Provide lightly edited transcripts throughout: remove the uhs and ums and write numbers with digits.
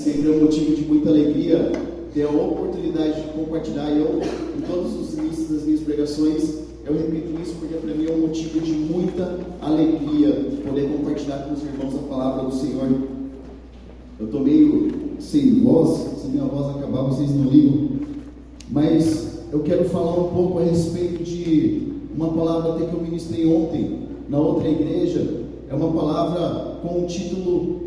Sempre é um motivo de muita alegria ter a oportunidade de compartilhar. Eu, em todos os inícios das minhas pregações, eu repito isso porque para mim é um motivo de muita alegria poder compartilhar com os irmãos a palavra do Senhor. Eu estou meio sem voz, se minha voz acabar vocês não ligam, mas eu quero falar um pouco a respeito de uma palavra até que eu ministrei ontem na outra igreja. É uma palavra com o título: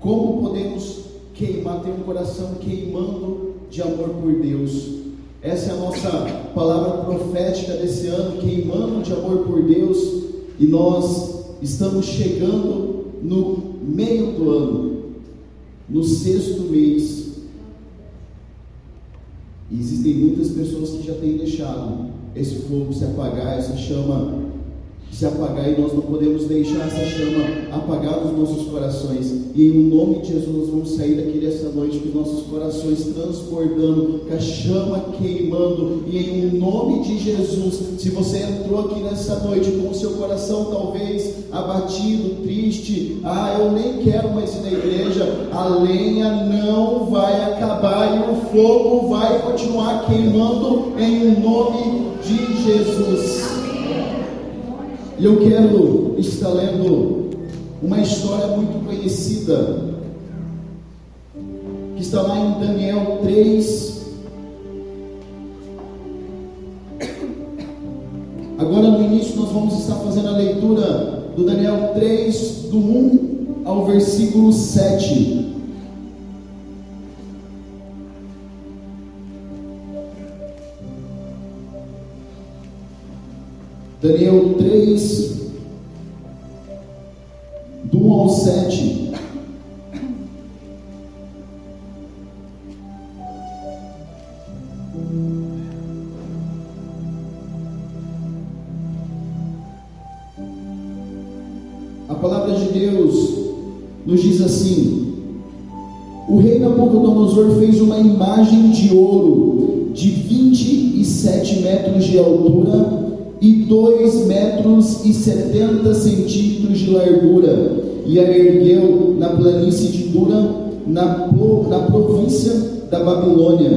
Como podemos queimar, ter um coração queimando de amor por Deus. Essa é a nossa palavra profética desse ano, queimando de amor por Deus. E nós estamos chegando no meio do ano, no 6º mês. E existem muitas pessoas que já têm deixado esse fogo se apagar, essa chama se apagar, e nós não podemos deixar essa chama apagar nos nossos corações. E em nome de Jesus nós vamos sair daqui dessa noite com os nossos corações transbordando, com a chama queimando. E em nome de Jesus, se você entrou aqui nessa noite com o seu coração talvez abatido, triste, eu nem quero mais ir na igreja, a lenha não vai acabar e o fogo vai continuar queimando em nome de Jesus. E eu quero estar lendo uma história muito conhecida, que está lá em Daniel 3. Agora no início nós vamos estar fazendo a leitura do Daniel 3, do 1 ao versículo 7. Daniel 3, do 1 ao 7. A palavra de Deus nos diz assim: o rei Nabucodonosor fez uma imagem de ouro de 27 metros de altura e 2 metros e 70 centímetros de largura, e a ergueu na planície de Dura, na província da Babilônia.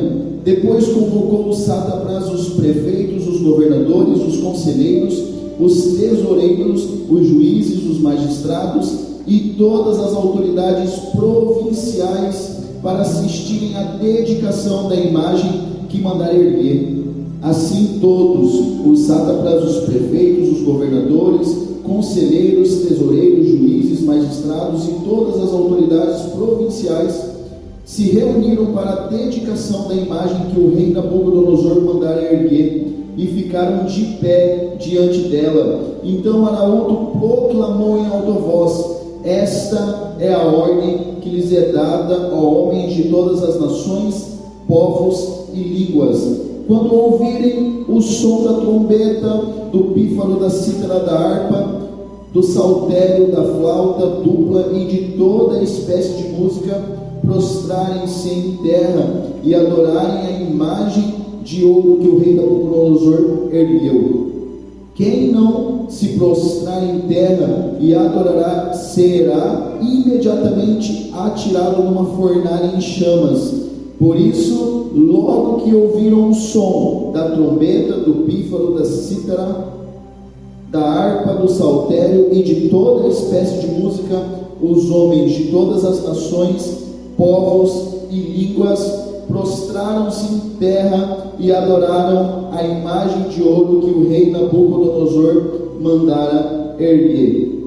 Depois convocou os sátrapas, os prefeitos, os governadores, os conselheiros, os tesoureiros, os juízes, os magistrados e todas as autoridades provinciais para assistirem à dedicação da imagem que mandara erguer. Assim todos, os sátrapas, os prefeitos, os governadores, conselheiros, tesoureiros, juízes, magistrados e todas as autoridades provinciais se reuniram para a dedicação da imagem que o rei Nabucodonosor mandara erguer, e ficaram de pé diante dela. Então Araújo proclamou em alta voz: esta é a ordem que lhes é dada, ó homens de todas as nações, povos e línguas. Quando ouvirem o som da trombeta, do pífaro, da cítara, da harpa, do saltério, da flauta dupla e de toda espécie de música, prostrarem-se em terra e adorarem a imagem de ouro que o rei Nabucodonosor ergueu. Quem não se prostrar em terra e adorará será imediatamente atirado numa fornalha em chamas. Por isso, logo que ouviram o som da trombeta, do pífaro, da cítara, da harpa, do saltério e de toda espécie de música, os homens de todas as nações, povos e línguas prostraram-se em terra e adoraram a imagem de ouro que o rei Nabucodonosor mandara erguer.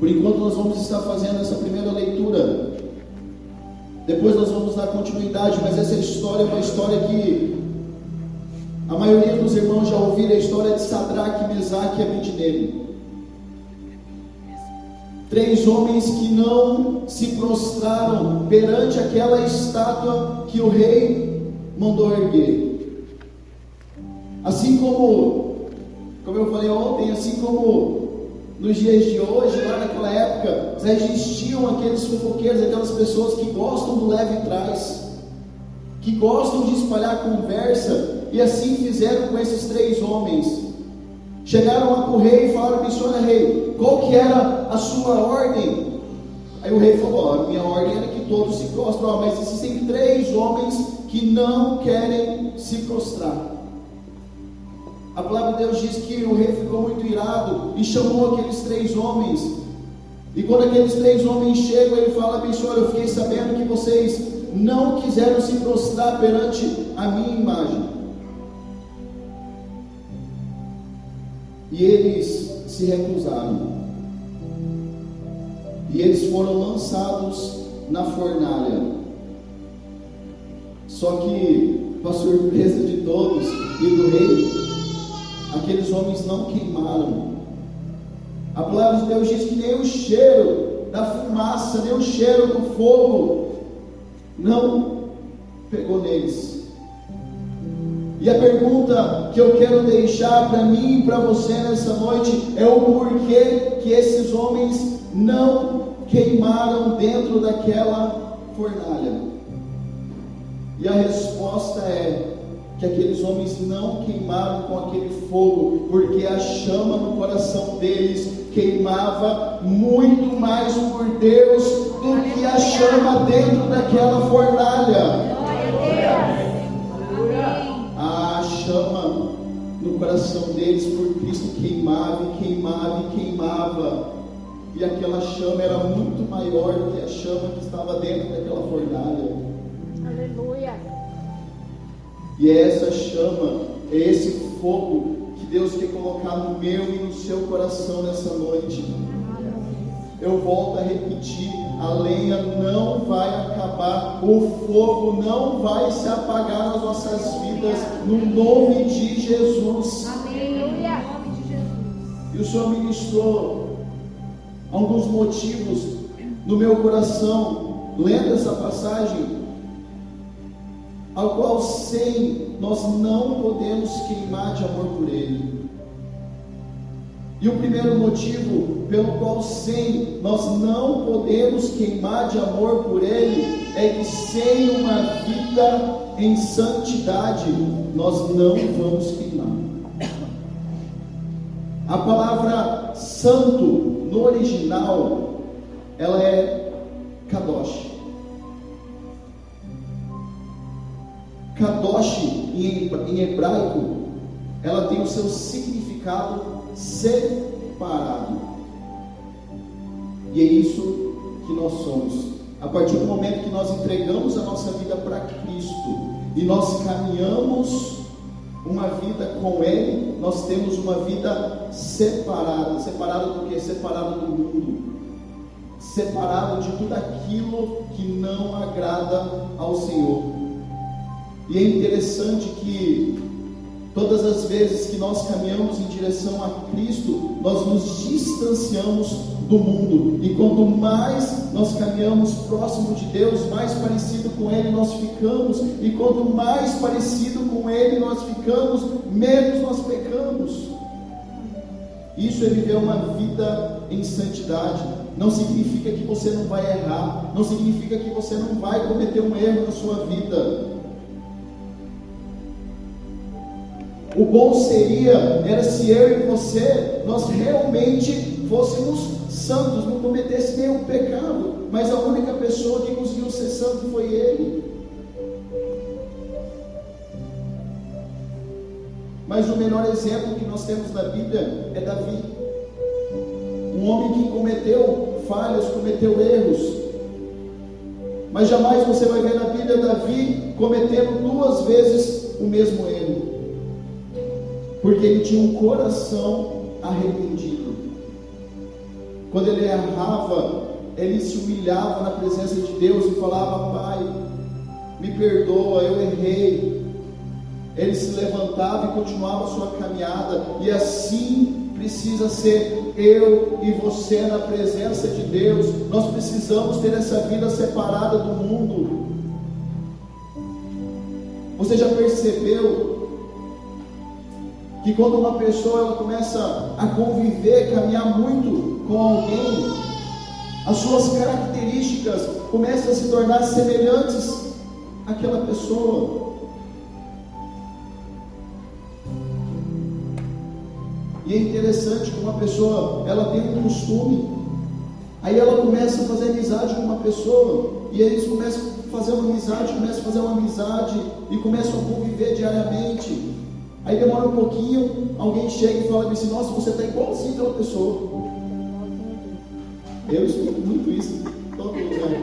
Por enquanto nós vamos estar fazendo essa primeira leitura. Depois nós vamos dar continuidade, mas essa história é uma história que a maioria dos irmãos já ouviram, a história de Sadraque, Mesaque e Abednego. 3 homens que não se prostraram perante aquela estátua que o rei mandou erguer. Assim como eu falei ontem, assim como nos dias de hoje, lá naquela época, já existiam aqueles fofoqueiros, aquelas pessoas que gostam do leve trás, que gostam de espalhar conversa, e assim fizeram com esses 3 homens. Chegaram lá para o rei e falaram: senhor rei, qual que era a sua ordem? Aí o rei falou: ó, a minha ordem era que todos se prostram, ó, mas existem 3 homens que não querem se prostrar. A palavra de Deus diz que o rei ficou muito irado e chamou aqueles 3 homens. E quando aqueles 3 homens chegam, ele fala bem: Senhor, eu fiquei sabendo que vocês não quiseram se prostrar perante a minha imagem. E eles se recusaram. E eles foram lançados na fornalha. Só que, para surpresa de todos e do rei, aqueles homens não queimaram. A palavra de Deus diz que nem o cheiro da fumaça, nem o cheiro do fogo não pegou neles. E a pergunta que eu quero deixar para mim e para você nessa noite é o porquê que esses homens não queimaram dentro daquela fornalha. E a resposta é que aqueles homens não queimaram com aquele fogo, porque a chama no coração deles queimava muito mais por Deus do que a chama dentro daquela fornalha. A chama no coração deles por Cristo queimava e queimava e queimava. E aquela chama era muito maior do que a chama que estava dentro daquela fornalha. Aleluia. E é essa chama, é esse fogo que Deus quer colocar no meu e no seu coração nessa noite. Eu volto a repetir: a lenha não vai acabar, o fogo não vai se apagar nas nossas vidas, no nome de Jesus. Aleluia. E o Senhor ministrou alguns motivos no meu coração, lendo essa passagem, ao qual sem nós não podemos queimar de amor por Ele. E o primeiro motivo pelo qual sem nós não podemos queimar de amor por Ele é que sem uma vida em santidade nós não vamos queimar. A palavra santo no original ela é kadosh. Kadosh em hebraico ela tem o seu significado separado. E é isso que nós somos. A partir do momento que nós entregamos a nossa vida para Cristo e nós caminhamos uma vida com Ele, nós temos uma vida separada. Separada do quê? Separada do mundo, separada de tudo aquilo que não agrada ao Senhor. E é interessante que todas as vezes que nós caminhamos em direção a Cristo, nós nos distanciamos do mundo. E quanto mais nós caminhamos próximo de Deus, mais parecido com Ele nós ficamos. E quanto mais parecido com Ele nós ficamos, menos nós pecamos. Isso é viver uma vida em santidade. Não significa que você não vai errar. Não significa que você não vai cometer um erro na sua vida. O bom era se eu e você, nós realmente fôssemos santos, não cometesse nenhum pecado. Mas a única pessoa que conseguiu ser santo foi Ele. Mas o melhor exemplo que nós temos na Bíblia é Davi. Um homem que cometeu falhas, cometeu erros. Mas jamais você vai ver na Bíblia Davi cometendo 2 vezes o mesmo erro. Porque ele tinha um coração arrependido. Quando ele errava, ele se humilhava na presença de Deus e falava: Pai, me perdoa, eu errei. Ele se levantava e continuava a sua caminhada. E assim precisa ser eu e você na presença de Deus. Nós precisamos ter essa vida separada do mundo. Você já percebeu que quando uma pessoa ela começa a conviver, caminhar muito com alguém, as suas características começam a se tornar semelhantes àquela pessoa? E é interessante que uma pessoa ela tem um costume Aí ela começa a fazer amizade com uma pessoa, e eles começam a fazer uma amizade, e começam a conviver diariamente. Aí demora um pouquinho, alguém chega e fala assim: nossa, você está igualzinho aquela pessoa. Eu escuto muito isso em todo lugar.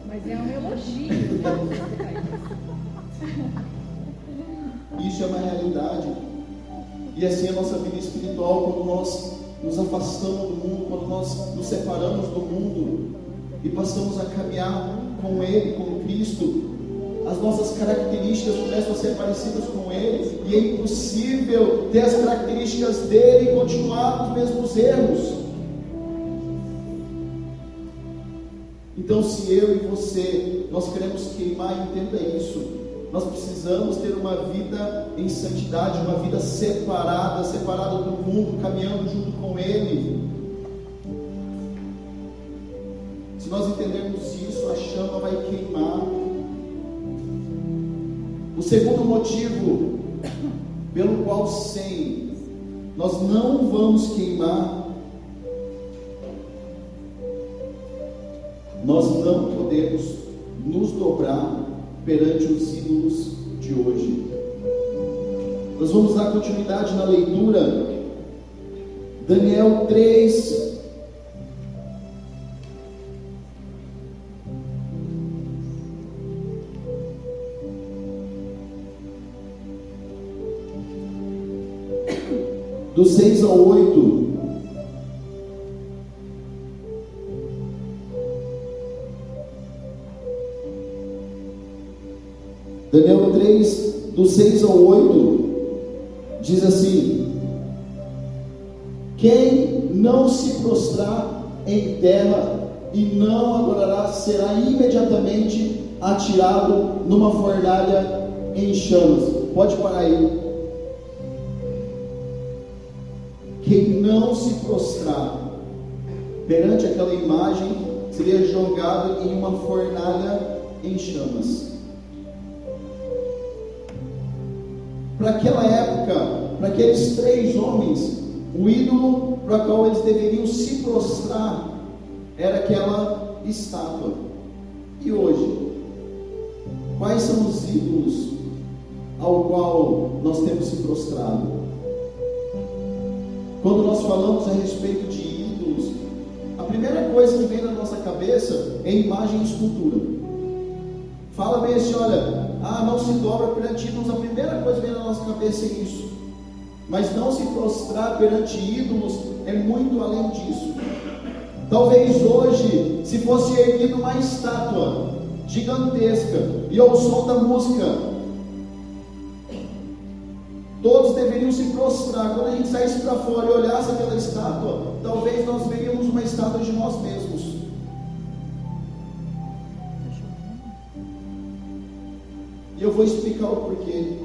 Mas é um elogio, né? Isso é uma realidade. E assim é a nossa vida espiritual, quando nós nos afastamos do mundo, quando nós nos separamos do mundo e passamos a caminhar com Ele, com Cristo, as nossas características começam a ser parecidas com Ele, e é impossível ter as características dele e continuar nos mesmos erros. Então, se eu e você, nós queremos queimar, entenda isso, nós precisamos ter uma vida em santidade, uma vida separada do mundo, caminhando junto com Ele. Se nós entendermos isso, a chama vai queimar. O segundo motivo pelo qual nós não vamos queimar, nós não podemos nos dobrar perante os ídolos de hoje. Nós vamos dar continuidade na leitura. Daniel 3. Do 6 ao 8. Daniel 3, do 6 ao 8, diz assim: quem não se prostrar em terra e não adorará, será imediatamente atirado numa fornalha em chamas. Pode parar aí. Quem não se prostrar perante aquela imagem seria jogado em uma fornalha em chamas. Para aquela época, para aqueles 3 homens, o ídolo para o qual eles deveriam se prostrar era aquela estátua. E hoje, quais são os ídolos ao qual nós temos se prostrado? Quando nós falamos a respeito de ídolos, a primeira coisa que vem na nossa cabeça é imagem e escultura. Fala bem assim: olha, não se dobra perante ídolos. A primeira coisa que vem na nossa cabeça é isso. Mas não se prostrar perante ídolos é muito além disso. Talvez hoje, se fosse erguida uma estátua gigantesca e ao som da música, todos deveriam se prostrar. Quando a gente saísse para fora e olhasse aquela estátua, talvez nós veríamos uma estátua de nós mesmos. E eu vou explicar o porquê.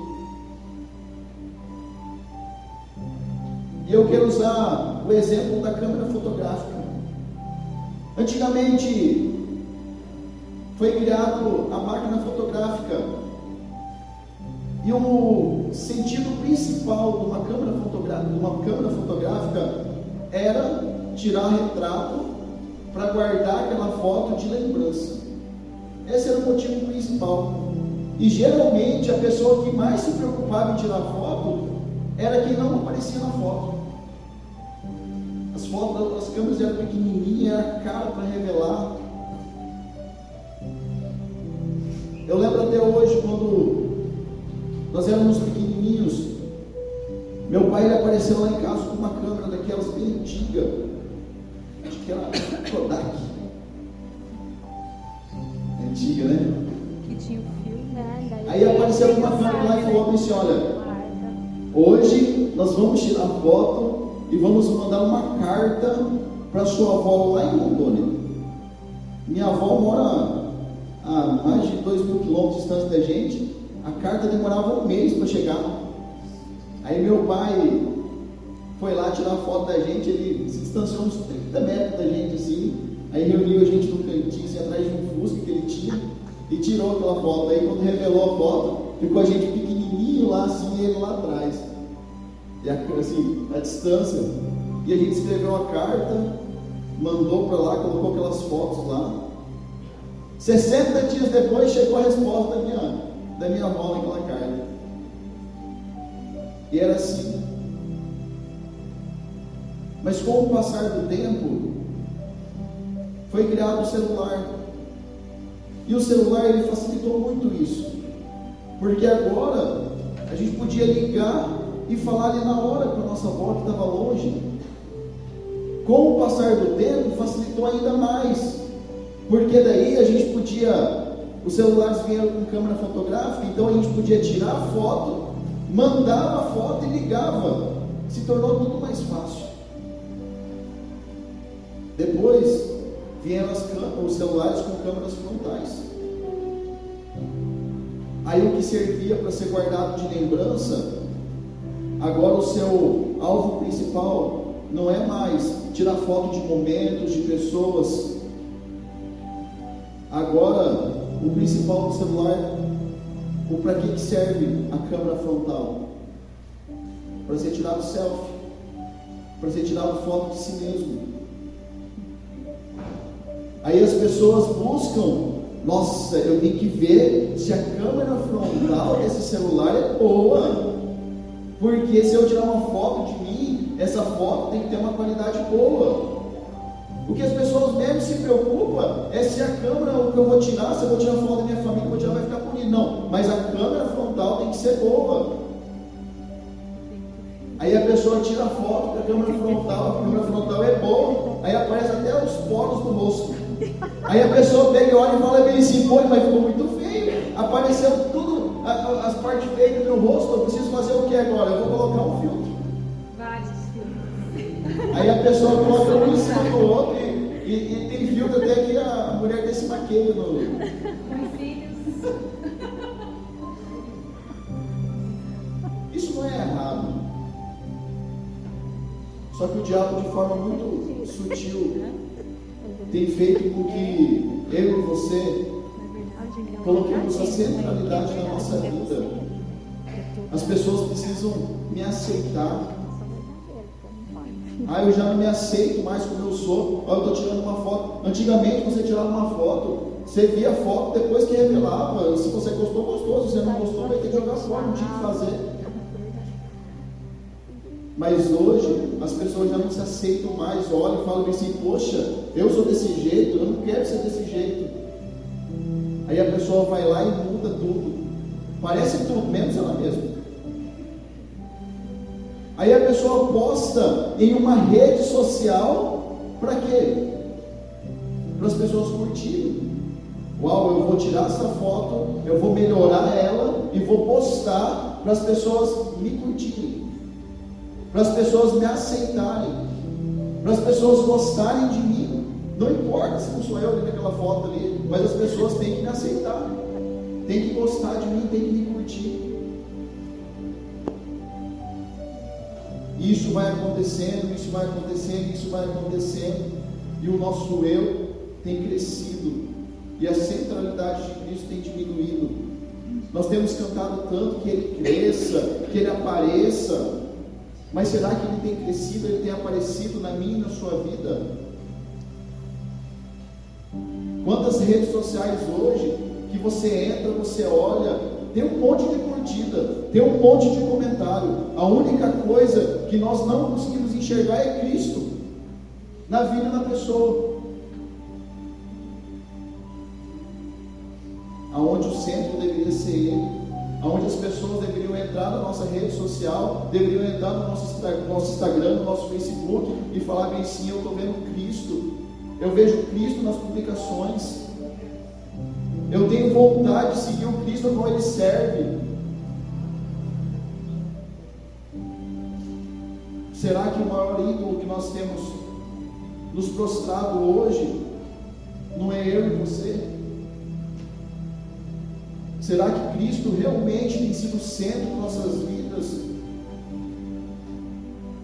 E eu quero usar o exemplo da câmera fotográfica. Antigamente foi criado a máquina fotográfica, e o sentido principal de uma câmera fotográfica era tirar retrato para guardar aquela foto de lembrança. Esse era o motivo principal. E geralmente a pessoa que mais se preocupava em tirar foto era quem não aparecia na foto. As câmeras eram pequenininhas, era caro para revelar. Eu lembro até hoje, quando nós éramos pequenininhos, meu pai ele apareceu lá em casa com uma câmera daquelas bem antiga, acho que era Kodak, antiga, né? Que tinha o filme, né? Aí apareceu uma câmera lá e falou assim: olha, hoje nós vamos tirar foto e vamos mandar uma carta para sua avó lá em Rondônia. Minha avó mora a mais de 2.000 quilômetros de distância da gente. A carta demorava um mês para chegar. Aí meu pai foi lá tirar foto da gente. Ele se distanciou uns 30 metros da gente assim. Aí reuniu a gente no cantinho assim, atrás de um Fusca que ele tinha, e tirou aquela foto. Aí quando revelou a foto, ficou a gente pequenininho lá assim, e ele lá atrás. E assim, a distância. E a gente escreveu a carta, mandou para lá, colocou aquelas fotos lá. 60 dias depois chegou a resposta da minha avó naquela carta. E era assim. Mas com o passar do tempo, foi criado o celular. E o celular, ele facilitou muito isso. Porque agora a gente podia ligar e falar ali na hora com a nossa avó que estava longe. Com o passar do tempo, facilitou ainda mais. Porque daí a gente podia, os celulares vieram com câmera fotográfica, então a gente podia tirar a foto, mandava a foto e ligava. Se tornou tudo mais fácil. Depois vieram os celulares com câmeras frontais. Aí o que servia para ser guardado de lembrança, agora o seu alvo principal não é mais tirar foto de momentos, de pessoas. Agora o principal do celular, para que serve a câmera frontal? Para ser tirado selfie, para ser tirado foto de si mesmo. Aí as pessoas buscam, nossa, eu tenho que ver se a câmera frontal desse celular é boa, porque se eu tirar uma foto de mim, essa foto tem que ter uma qualidade boa. O que as pessoas mesmo se preocupam é se a câmera, o que eu vou tirar, se eu vou tirar foto da minha família, eu vou tirar, vai ficar bonito. Não, mas a câmera frontal tem que ser boa. Aí a pessoa tira a foto da câmera frontal é boa, aí aparece até os poros do rosto. Aí a pessoa pega e olha e fala bem assim, pô, mas ficou muito feio, apareceu tudo, as partes feias do meu rosto, eu preciso fazer o que agora? Eu vou colocar um filtro. Vários filtros. Aí a pessoa coloca um em cima do outro e tem filtro até que a mulher desse maqueia no... Com filhos. Isso não é errado. Só que o diabo, de forma muito sutil, tem feito com que eu e você coloquemos a centralidade na nossa vida. As pessoas precisam me aceitar. Eu já não me aceito mais como eu sou. Eu estou tirando uma foto. Antigamente você tirava uma foto, você via a foto, depois que revelava. Se você gostou, gostou. Se você não gostou, vai ter que jogar fora, não tinha o que fazer. Mas hoje as pessoas já não se aceitam mais, olham e falam assim, poxa, eu sou desse jeito, eu não quero ser desse jeito. Aí a pessoa vai lá e muda tudo, parece tudo, menos ela mesma. Aí a pessoa posta em uma rede social, para quê? Para as pessoas curtirem. Uau, eu vou tirar essa foto, eu vou melhorar ela e vou postar para as pessoas me curtirem, para as pessoas me aceitarem, para as pessoas gostarem de mim. Não importa se não sou eu ali naquela foto ali, mas as pessoas têm que me aceitar, têm que gostar de mim, têm que me curtir. E isso vai acontecendo, isso vai acontecendo, isso vai acontecendo, e o nosso eu tem crescido, e a centralidade de Cristo tem diminuído. Nós temos cantado tanto que Ele cresça, que Ele apareça, mas será que Ele tem crescido, Ele tem aparecido na minha e na sua vida? Quantas redes sociais hoje, que você entra, você olha, tem um monte de curtida, tem um monte de comentário. A única coisa que nós não conseguimos enxergar é Cristo na vida da pessoa. Aonde o centro deveria ser Ele, aonde as pessoas deveriam entrar na nossa rede social, deveriam entrar no nosso Instagram, no nosso Facebook e falar bem assim, eu estou vendo Cristo, eu vejo Cristo nas publicações, eu tenho vontade de seguir o Cristo como Ele serve. Será que o maior ídolo que nós temos nos prostrado hoje não é eu e você? Será que Cristo realmente tem sido o centro de nossas vidas?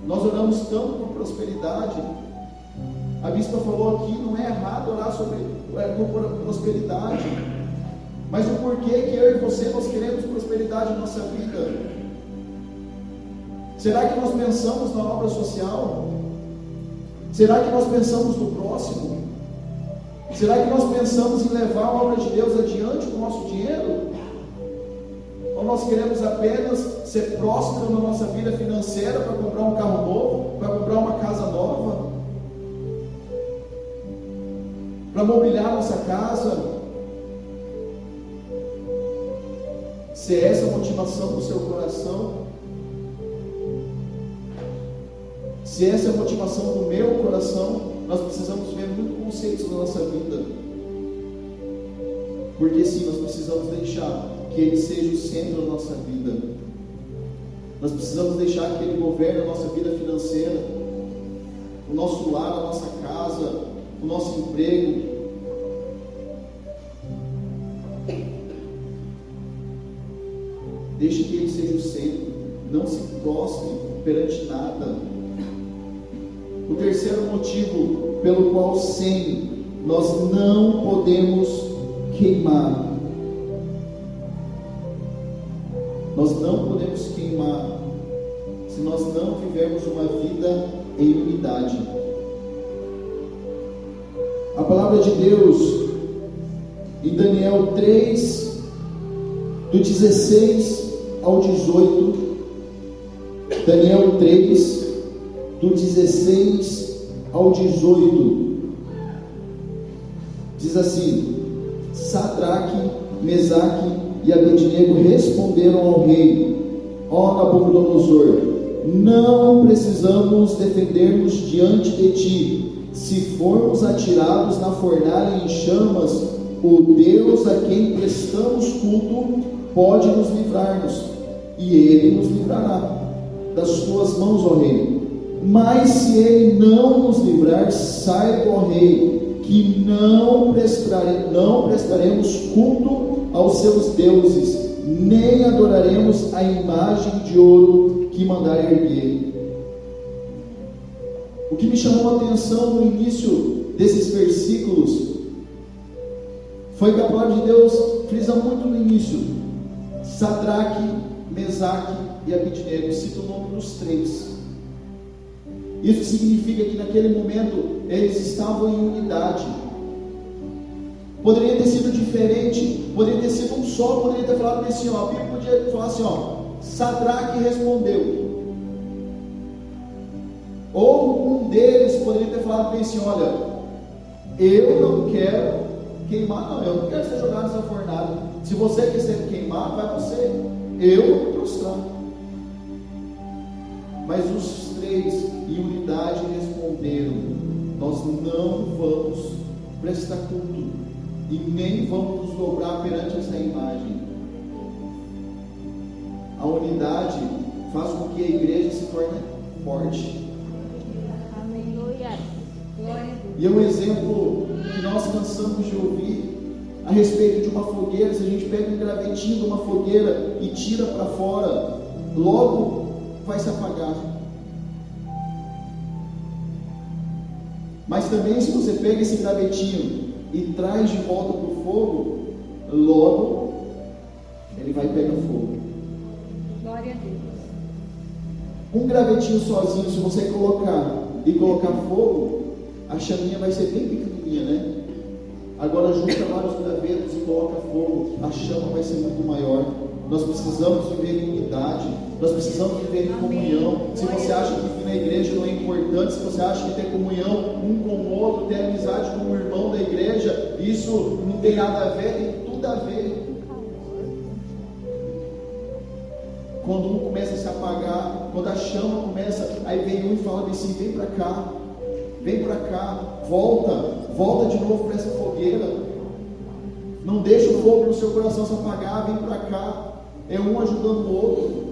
Nós oramos tanto por prosperidade. A bispa falou aqui, não é errado orar por prosperidade, mas o porquê que eu e você nós queremos prosperidade na nossa vida? Será que nós pensamos na obra social? Será que nós pensamos no próximo? Será que nós pensamos em levar a obra de Deus adiante com o nosso dinheiro? Ou nós queremos apenas ser prósperos na nossa vida financeira para comprar um carro novo, para comprar uma casa nova, para mobiliar nossa casa? Se é essa a motivação do seu coração, se essa é a motivação do meu coração, nós precisamos ver muito conceitos na nossa vida. Porque sim, nós precisamos deixar que Ele seja o centro da nossa vida. Nós precisamos deixar que Ele governe a nossa vida financeira, o nosso lar, a nossa casa, o nosso emprego. Deixe que Ele seja o centro. Não se prostre perante nada. O terceiro motivo pelo qual sem nós não podemos queimar. Nós não podemos queimar se nós não vivermos uma vida em unidade. A palavra de Deus em Daniel 3, do 16 ao 18, Daniel 3, do 16 ao 18, diz assim: Sadraque, Mesaque e Abednego responderam ao rei: ó Nabucodonosor, não precisamos defender-nos diante de ti. Se formos atirados na fornalha em chamas, o Deus a quem prestamos culto pode nos livrar-nos, e Ele nos livrará das tuas mãos, ó rei. Mas se Ele não nos livrar, saiba, ó rei, que não prestaremos culto aos seus deuses, nem adoraremos a imagem de ouro que mandar erguer. O que me chamou a atenção no início desses versículos foi que a palavra de Deus frisa muito no início: Sadraque, Mesaque e Abednego. Cita o nome dos três. Isso significa que naquele momento eles estavam em unidade. Poderia ter sido diferente, poderia ter sido um só, poderia ter falado assim, ó, a Bíblia podia falar assim, ó, Sadraque respondeu. Ou um deles poderia ter falado bem assim, olha, eu não quero queimar, não, eu não quero ser jogado nessa fornalha. Se você quer ser queimado, vai você, eu vou me prostrar. Mas os três em unidade responderam: nós não vamos prestar culto e nem vamos nos dobrar perante essa imagem. A unidade faz com que a igreja se torne forte. E é um exemplo que nós cansamos de ouvir a respeito de uma fogueira. Se a gente pega um gravetinho de uma fogueira e tira para fora, logo vai se apagar. Mas também, se você pega esse gravetinho e traz de volta para o fogo, logo ele vai pegar fogo. Glória a Deus. Um gravetinho sozinho, se você colocar fogo, a chaminha vai ser bem pequenininha, né? Agora junta vários gravetos e coloca fogo, a chama vai ser muito maior. Nós precisamos viver em unidade, nós precisamos viver em comunhão. Se você acha que vir na igreja não é importante, se você acha que ter comunhão um com o outro, ter amizade com o irmão da igreja, isso não tem nada a ver, tem tudo a ver. Quando um começa a se apagar, quando a chama começa, aí vem um e fala assim, vem para cá, volta de novo para essa fogueira, não deixa o fogo no seu coração se apagar, vem para cá. É um ajudando o outro.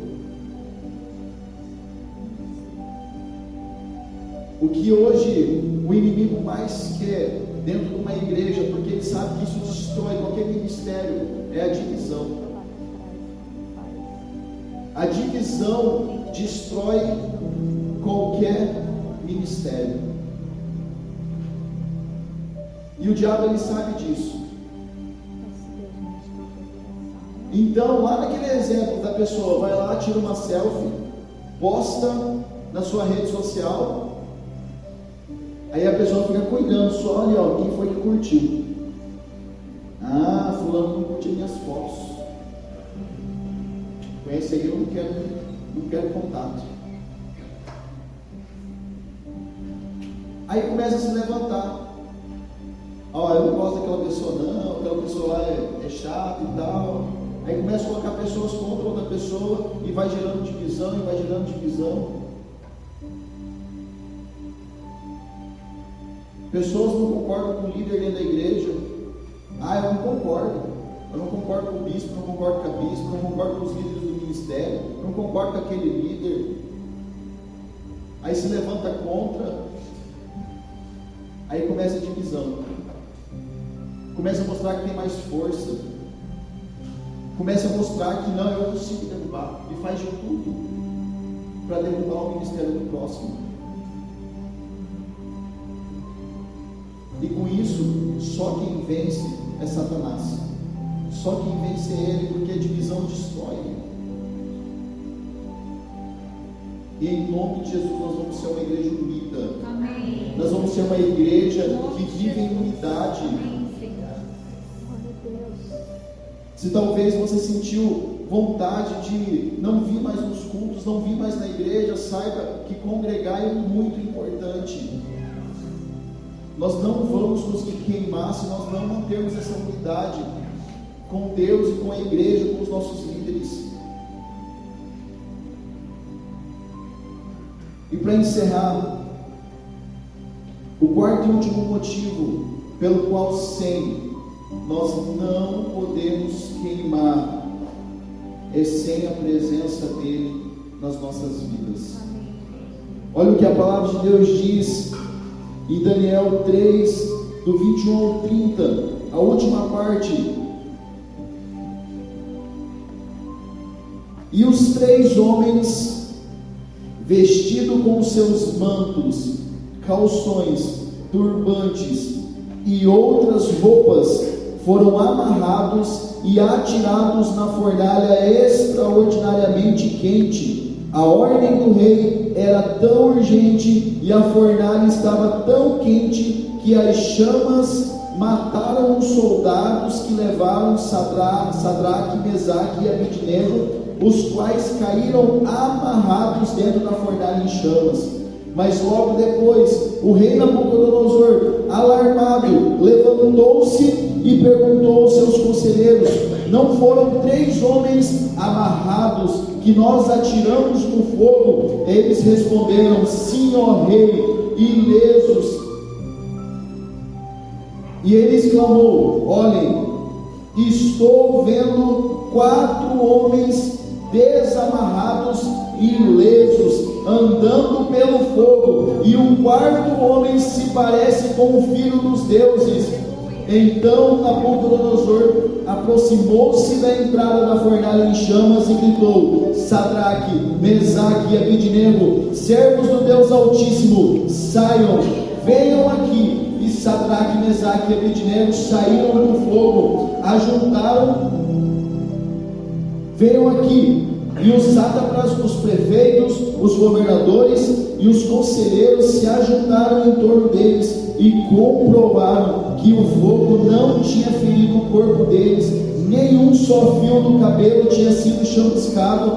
O que hoje o inimigo mais quer dentro de uma igreja, porque ele sabe que isso destrói qualquer ministério, é a divisão. A divisão destrói qualquer ministério. E o diabo, ele sabe disso. Então, lá naquele exemplo da pessoa, vai lá, tira uma selfie, posta na sua rede social, Aí a pessoa fica cuidando, só olha, ó, quem foi que curtiu. Ah, fulano não curte minhas fotos. Com esse aí eu não quero contato. Aí começa a se levantar. Ó, eu não gosto daquela pessoa não, aquela pessoa lá é chata e tal. Aí começa a colocar pessoas contra outra pessoa e vai gerando divisão, Pessoas não concordam com o líder dentro da igreja. Ah, eu não concordo. Eu não concordo com o bispo, não concordo com a bispa, não concordo com os líderes do ministério, não concordo com aquele líder. Aí se levanta contra. Aí começa a divisão. Começa a mostrar que tem mais força. Começa a mostrar que não, eu consigo derrubar. E faz de tudo para derrubar o ministério do próximo. E com isso, só quem vence é Satanás. Só quem vence é ele, porque a divisão destrói. E em nome de Jesus nós vamos ser uma igreja unida. Amém. Nós vamos ser uma igreja que vive em unidade. Amém, Senhor. Se talvez você sentiu vontade de não vir mais nos cultos, não vir mais na igreja, saiba que congregar é muito importante. Nós não vamos nos queimar se nós não mantermos essa unidade com Deus e com a igreja, com os nossos líderes. E para encerrar, o quarto e último motivo pelo qual nós não podemos queimar é sem a presença dele nas nossas vidas. Olha o que a palavra de Deus diz em Daniel 3, do 21 ao 30, a última parte. E os 3 homens, vestidos com seus mantos, calções, turbantes e outras roupas, foram amarrados e atirados na fornalha extraordinariamente quente. A ordem do rei era tão urgente e a fornalha estava tão quente que as chamas mataram os soldados que levaram Sadraque, Mesaque e Abednego, os quais caíram amarrados dentro da fornalha em chamas. Mas logo depois, o rei Nabucodonosor, alarmado, levantou-se e perguntou aos seus conselheiros: não foram 3 homens amarrados que nós atiramos no fogo? Eles responderam: sim, ó rei, ilesos. E ele exclamou: olhem, estou vendo 4 homens desamarrados e ilesos, andando pelo fogo, e o 4º homem se parece com o filho dos deuses. Então Nabucodonosor aproximou-se da entrada da fornalha em chamas e gritou: Sadraque, Mesaque e Abednego, servos do Deus Altíssimo, saiam, venham aqui. E Sadraque, Mesaque e Abednego saíram do fogo, venham aqui. E os sátrapas, os prefeitos, os governadores e os conselheiros se ajuntaram em torno deles e comprovaram que o fogo não tinha ferido o corpo deles, nenhum só fio do cabelo tinha sido chamuscado,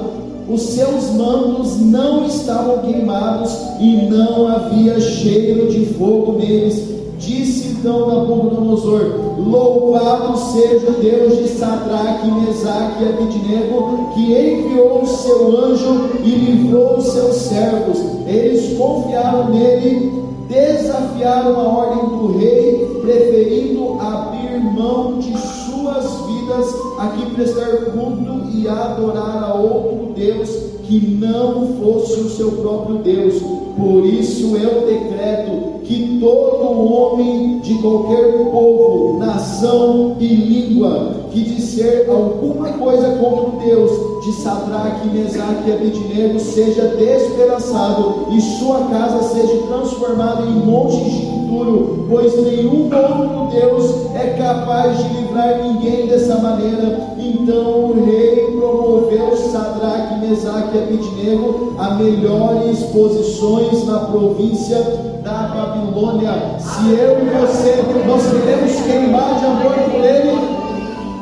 os seus mantos não estavam queimados e não havia cheiro de fogo neles. Disse então Nabucodonosor: louvado seja o Deus de Sadraque, Mesaque e Abednego, que enviou o seu anjo e livrou os seus servos. Eles confiaram nele, desafiaram a ordem do rei, preferindo abrir mão de suas vidas a que prestar culto e adorar a outro Deus que não fosse o seu próprio Deus. Por isso eu decreto que todo homem de qualquer povo, nação e língua que disser alguma coisa contra o Deus de Sadraque, Mesaque e Abednego seja despedaçado e sua casa seja transformada em montes de entulho, pois nenhum outro Deus é capaz de livrar ninguém dessa maneira. Então o rei promoveu Sadraque, Mesaque e Abednego à melhores posições na província da Babilônia. Se eu e você, nós queremos queimar de amor por Ele,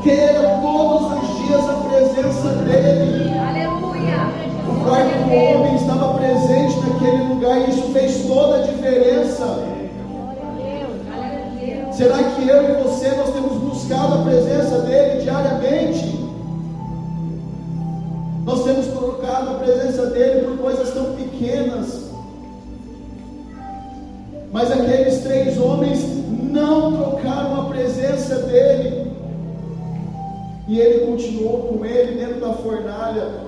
queira todos os dias a presença dEle. Aleluia. O quarto homem estava presente naquele lugar e isso fez toda a diferença. Será que eu e você, nós temos buscado a presença dEle diariamente? Nós temos trocado a presença dEle por coisas tão pequenas. Mas aqueles 3 homens não trocaram a presença dEle. E Ele continuou com ele dentro da fornalha.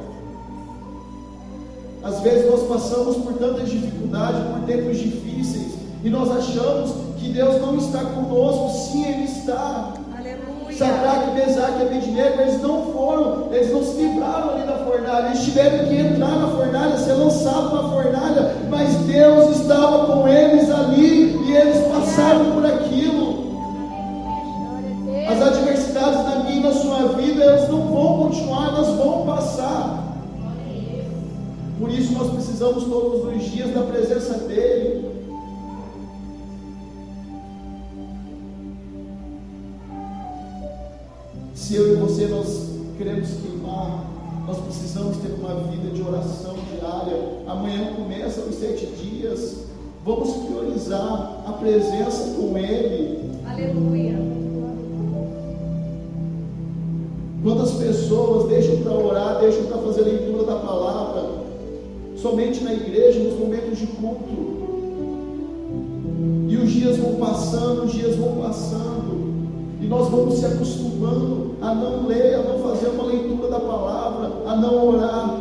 Às vezes nós passamos por tantas dificuldades, por tempos difíceis, e nós achamos que Deus não está conosco. Sim, Ele está. Sadraque, Mesaque e Abednego, eles não se livraram ali da fornalha, eles tiveram que entrar na fornalha, ser lançados na fornalha, mas Deus estava com eles ali, e eles passaram por aquilo. As adversidades na minha e na sua vida, elas não vão continuar, elas vão passar. Por isso nós precisamos todos os dias da presença dEle. Se eu e você, nós queremos queimar, nós precisamos ter uma vida de oração diária. Amanhã começa os 7 dias. Vamos priorizar a presença com Ele. Aleluia. Quantas pessoas deixam para orar, deixam para fazer a leitura da palavra somente na igreja, nos momentos de culto, e os dias vão passando, e nós vamos se acostumando a não ler, a não fazer uma leitura da palavra, a não orar.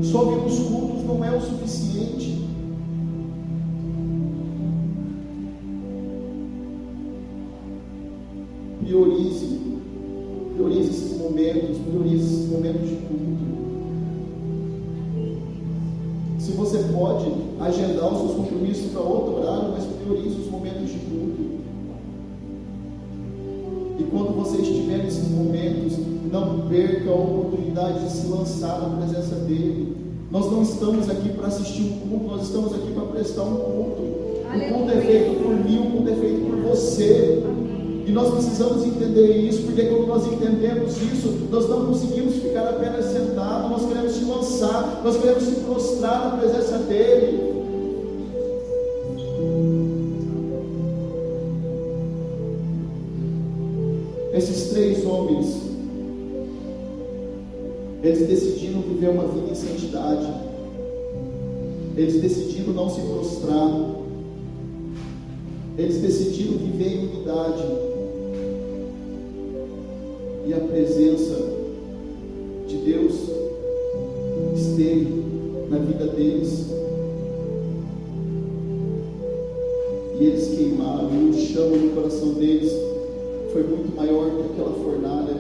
Só vir nos cultos não é o suficiente. Priorize esses momentos de culto. Se você pode agendar os seus compromissos para outro horário, mas priorize os momentos de culto. E quando você estiver nesses momentos, não perca a oportunidade de se lançar na presença dEle. Nós não estamos aqui para assistir um culto, nós estamos aqui para prestar um culto. O culto é feito por mim, o culto é feito por você. E nós precisamos entender isso, porque quando nós entendemos isso, nós não conseguimos ficar apenas sentados, nós queremos se lançar, nós queremos se prostrar na presença dEle. Esses 3 homens, eles decidiram viver uma vida em santidade, eles decidiram não se prostrar, eles decidiram viver em unidade, e a presença de Deus esteve na vida deles, e eles queimaram, e o chama no coração deles foi muito maior que aquela fornalha.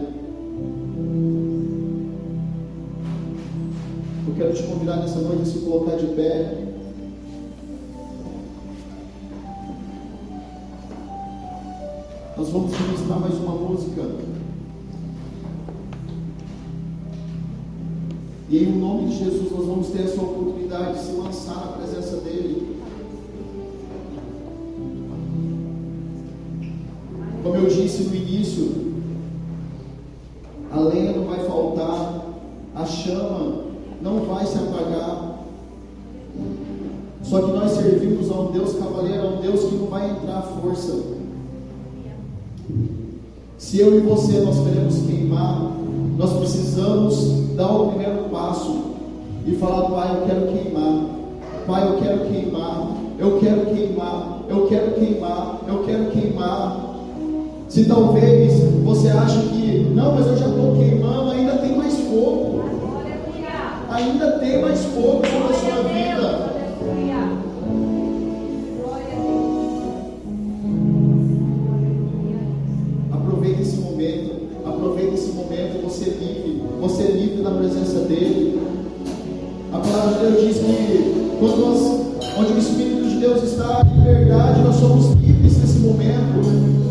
Eu quero te convidar nessa noite a se colocar de pé. Nós vamos ministrar mais uma música. E em nome de Jesus nós vamos ter essa oportunidade de se lançar na presença dEle. Como eu disse no início, a lenha não vai faltar, a chama não vai se apagar. Só que nós servimos a um Deus cavaleiro, a um Deus que não vai entrar à força. Se eu e você nós queremos queimar, nós precisamos dar o primeiro passo e falar: Pai, eu quero queimar. Pai, eu quero queimar. Eu quero queimar. Eu quero queimar. Eu quero queimar. Se talvez você ache que não, mas eu já estou queimando, ainda tem mais fogo. Ainda tem mais fogo sobre a sua vida. Aproveite esse momento, você é livre na presença dEle. A palavra de Deus diz que onde o Espírito de Deus está, em verdade, nós somos livres nesse momento.